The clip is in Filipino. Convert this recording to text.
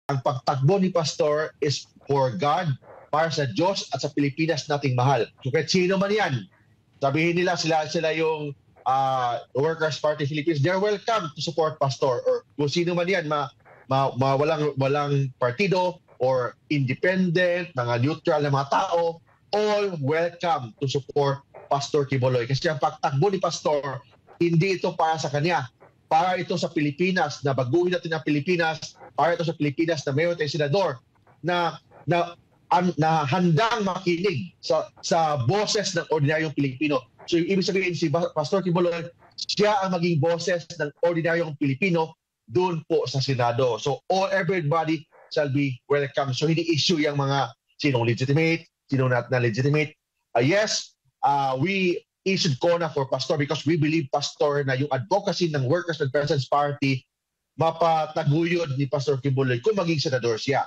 ang pagtakbo ni Pastor is for God, para sa Diyos at sa Pilipinas nating mahal. So kahit sino man yan, sabihin nila sila yung Workers' Party Philippines, they're welcome to support Pastor. Or kung sino man yan, walang partido or independent, mga neutral na mga tao, all welcome to support Pastor Quiboloy. Kasi ang pagtakbo ni Pastor, hindi ito para sa kanya. Para ito sa Pilipinas, na baguhin natin ang Pilipinas, para ito sa Pilipinas na mayroon tayong senador na handang makinig sa boses ng ordinaryong Pilipino. So yung ibig sabihin, si Pastor Quiboloy, siya ang maging boses ng ordinaryong Pilipino doon po sa Senado. So everybody shall be welcome. So hindi issue yung mga sinong legitimate, sinong not legitimate. Yes, we issued CONA for Pastor because we believe, Pastor, na yung advocacy ng Workers' and Peasants Party mapataguyod ni Pastor Quiboloy kung maging senador siya.